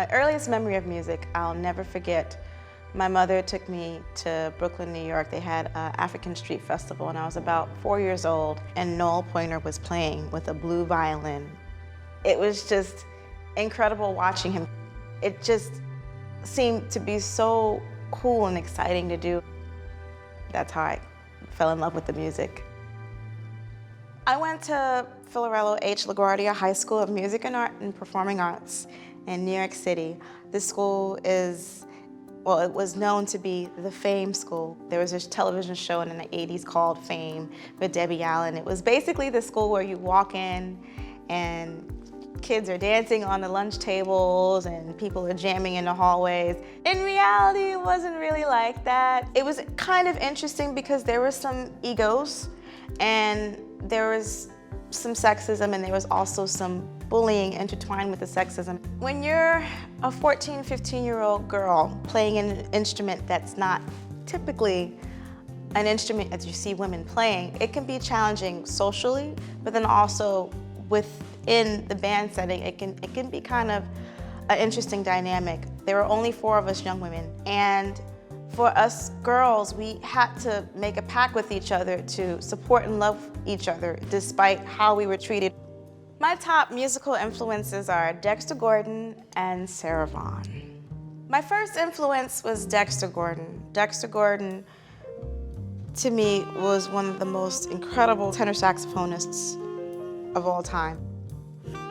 My earliest memory of music, I'll never forget. My mother took me to Brooklyn, New York. They had an African Street Festival, and I was about 4 years old, and Noel Pointer was playing with a blue violin. It was just incredible watching him. It just seemed to be so cool and exciting to do. That's how I fell in love with the music. I went to Filarello H. LaGuardia High School of Music and Art and Performing Arts in New York City. This school is, well, it was known to be the Fame School. There was this television show in the 80s called Fame with Debbie Allen. It was basically the school where you walk in and kids are dancing on the lunch tables and people are jamming in the hallways. In reality, it wasn't really like that. It was kind of interesting because there were some egos and there was some sexism, and there was also some bullying intertwined with the sexism. When you're a 14, 15-year-old girl playing an instrument that's not typically an instrument as you see women playing, it can be challenging socially, but then also within the band setting, it can be kind of an interesting dynamic. There were only 4 of us young women, and for us girls, we had to make a pact with each other to support and love each other despite how we were treated. My top musical influences are Dexter Gordon and Sarah Vaughan. My first influence was Dexter Gordon. Dexter Gordon, to me, was one of the most incredible tenor saxophonists of all time.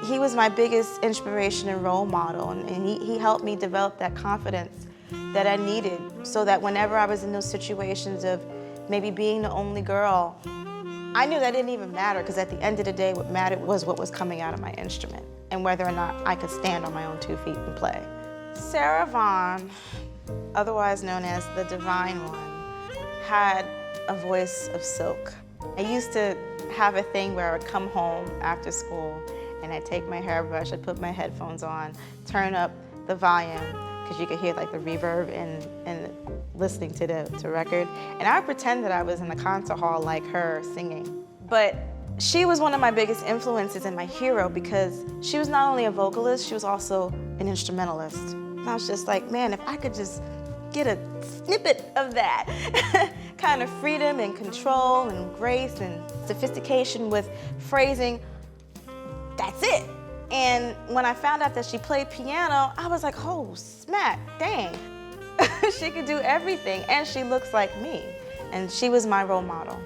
He was my biggest inspiration and role model, and he helped me develop that confidence that I needed so that whenever I was in those situations of maybe being the only girl, I knew that didn't even matter, because at the end of the day, what mattered was what was coming out of my instrument and whether or not I could stand on my own 2 feet and play. Sarah Vaughan, otherwise known as the Divine One, had a voice of silk. I used to have a thing where I would come home after school and I'd take my hairbrush, I'd put my headphones on, turn up the volume, because you could hear like the reverb in listening to the record. And I would pretend that I was in the concert hall like her singing. But she was one of my biggest influences and my hero, because she was not only a vocalist, she was also an instrumentalist. And I was just like, man, if I could just get a snippet of that kind of freedom and control and grace and sophistication with phrasing, that's it. And when I found out that she played piano, I was like, oh, smack, dang. She could do everything, and she looks like me. And she was my role model.